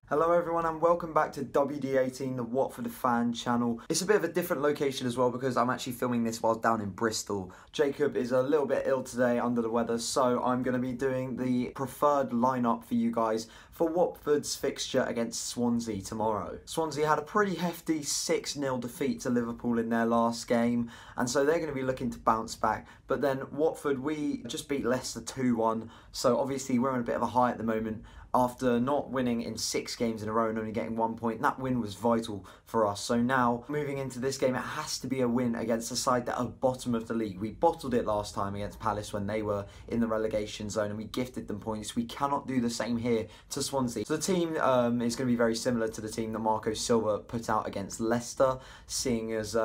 Hello everyone and welcome back to WD18, the Watford fan channel. It's a bit of a different location as well because I'm actually filming this while down in Bristol. Jacob is a little bit ill today, under the weather, so I'm going to be doing the preferred lineup for you guys for Watford's fixture against Swansea tomorrow. Swansea had a pretty hefty 6-0 defeat to Liverpool in their last game, and so they're going to be looking to bounce back. But then Watford, we just beat Leicester 2-1, so obviously we're on a bit of a high at the moment. After not winning in 6 games in a row and only getting 1 point, that win was vital for us. So now, moving into this game, it has to be a win against a side that are bottom of the league. We bottled it last time against Palace when they were in the relegation zone and we gifted them points. We cannot do the same here to Swansea. So the team is going to be very similar to the team that Marco Silva put out against Leicester, seeing as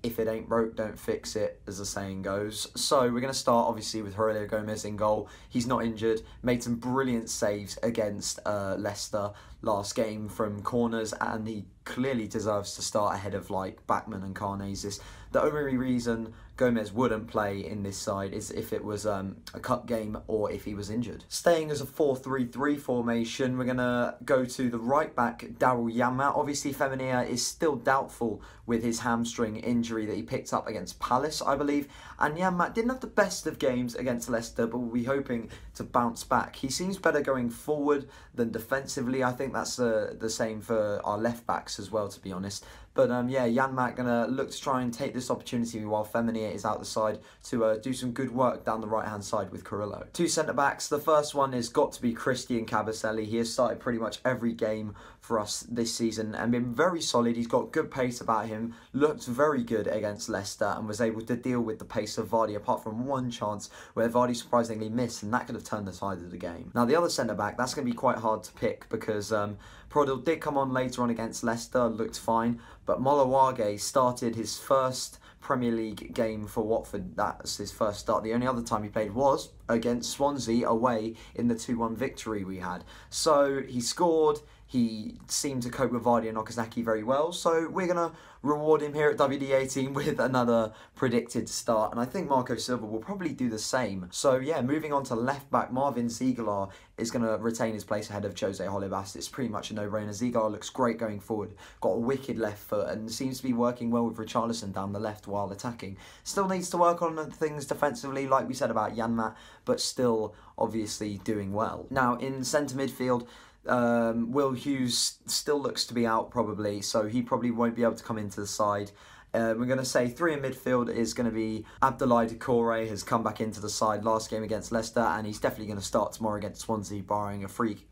if it ain't broke, don't fix it, as the saying goes. So we're going to start, obviously, with Aurelio Gomez in goal. He's not injured, made some brilliant saves against Leicester last game from corners, and he clearly deserves to start ahead of like Bachmann and Karnazes. The only reason Gomez wouldn't play in this side is if it was a cup game or if he was injured. Staying as a 4-3-3 formation, we're going to go to the right back, Daryl Janmaat. Obviously, Femenia is still doubtful with his hamstring injury that he picked up against Palace, I believe. And Janmaat didn't have the best of games against Leicester, but we'll be hoping to bounce back. He seems better going forward than defensively. I think that's the same for our left backs as well, to be honest. But yeah, Janmaat going to look to try and take this opportunity while Femenia is out the side to do some good work down the right-hand side with Carrillo. 2 centre-backs. The first one has got to be Christian Cavatelli. He has started pretty much every game for us this season and been very solid. He's got good pace about him, looked very good against Leicester and was able to deal with the pace of Vardy, apart from one chance where Vardy surprisingly missed, and that could have turned the tide of the game. Now, the other centre-back, that's going to be quite hard to pick because Prodil did come on later on against Leicester, looked fine, but Molawage started his first Premier League game for Watford. That's his first start. The only other time he played was against Swansea away in the 2-1 victory we had. So he scored. He seemed to cope with Vardy and Okazaki very well, so we're going to reward him here at WD18 with another predicted start, and I think Marco Silva will probably do the same. So yeah, moving on to left back, Marvin Ziegler is going to retain his place ahead of Jose Holebas. It's pretty much a no-brainer. Ziegler looks great going forward, got a wicked left foot and seems to be working well with Richarlison down the left while attacking. Still needs to work on things defensively, like we said about Janmaat, but still obviously doing well. Now in centre midfield, Will Hughes still looks to be out probably, so he probably won't be able to come into the side. We're going to say 3 in midfield is going to be Abdoulaye Doucouré, has come back into the side last game against Leicester, and he's definitely going to start tomorrow against Swansea, barring a freak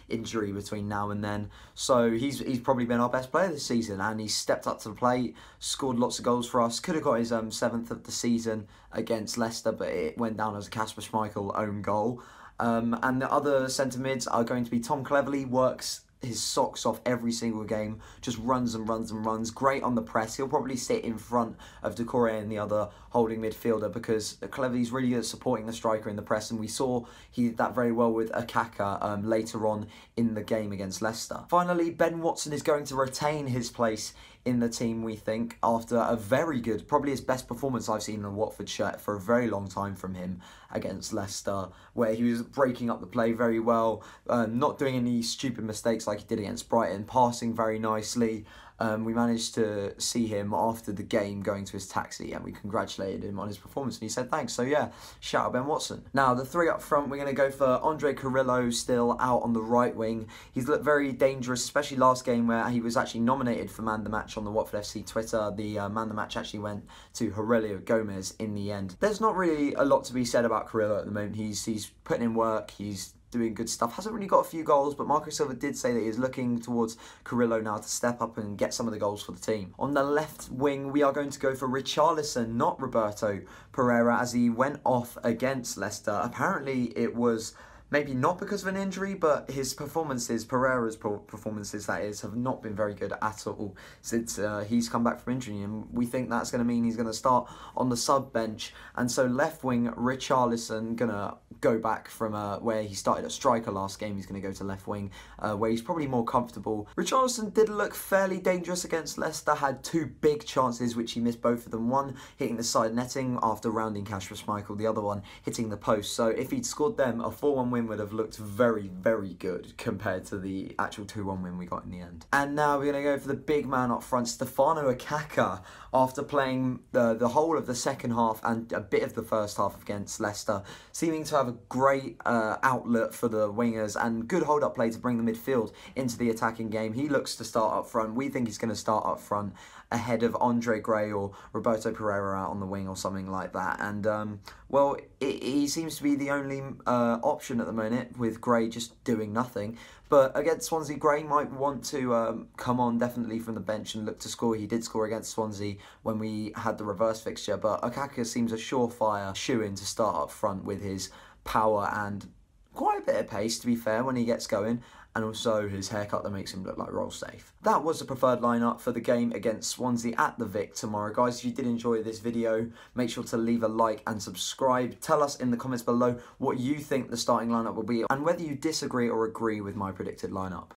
injury between now and then. So he's probably been our best player this season, and he's stepped up to the plate, scored lots of goals for us. Could have got his 7th of the season against Leicester, but it went down as a Kasper Schmeichel own goal. And the other centre mids are going to be Tom Cleverley, works his socks off every single game, just runs and runs and runs, great on the press. He'll probably sit in front of Doucouré and the other holding midfielder because Cleverley's really good at supporting the striker in the press, and we saw he did that very well with Akaka later on in the game against Leicester. Finally, Ben Watson is going to retain his place in the team, we think, after a very good, probably his best performance I've seen in a Watford shirt for a very long time from him against Leicester, where he was breaking up the play very well, not doing any stupid mistakes like he did against Brighton, passing very nicely. We managed to see him after the game going to his taxi and we congratulated him on his performance and he said thanks. So yeah, shout out Ben Watson. Now the 3 up front, we're going to go for Andre Carrillo, still out on the right wing. He's looked very dangerous, especially last game where he was actually nominated for Man the Match on the Watford FC Twitter. The Man the Match actually went to Aurelio Gomez in the end. There's not really a lot to be said about Carrillo at the moment. He's putting in work, he's doing good stuff. Hasn't really got a few goals, but Marco Silva did say that he's looking towards Carrillo now to step up and get some of the goals for the team. On the left wing, we are going to go for Richarlison, not Roberto Pereira, as he went off against Leicester. Apparently it was maybe not because of an injury, but his performances, Pereira's performances that is, have not been very good at all since he's come back from injury, and we think that's going to mean he's going to start on the sub bench. And so left wing, Richarlison going to go back from where he started at striker last game. He's going to go to left wing, where he's probably more comfortable. Richarlison did look fairly dangerous against Leicester, had 2 big chances which he missed both of them. One hitting the side netting after rounding Kasper Schmeichel, the other one hitting the post. So if he'd scored them, a 4-1 win win would have looked very, very good compared to the actual 2-1 win we got in the end. And now we're going to go for the big man up front, Stefano Akaka, after playing the whole of the second half and a bit of the first half against Leicester, seeming to have a great outlet for the wingers and good hold-up play to bring the midfield into the attacking game. He looks to start up front. We think he's going to start up front ahead of Andre Gray or Roberto Pereira out on the wing or something like that. And, well, he seems to be the only option at the minute, with Gray just doing nothing. But against Swansea, Gray might want to come on definitely from the bench and look to score. He did score against Swansea when we had the reverse fixture, but Akaka seems a surefire shoe-in to start up front with his power and quite a bit of pace, to be fair, when he gets going, and also his haircut that makes him look like roll safe. That was the preferred lineup for the game against Swansea at the Vic tomorrow. Guys, if you did enjoy this video, make sure to leave a like and subscribe. Tell us in the comments below what you think the starting lineup will be and whether you disagree or agree with my predicted lineup.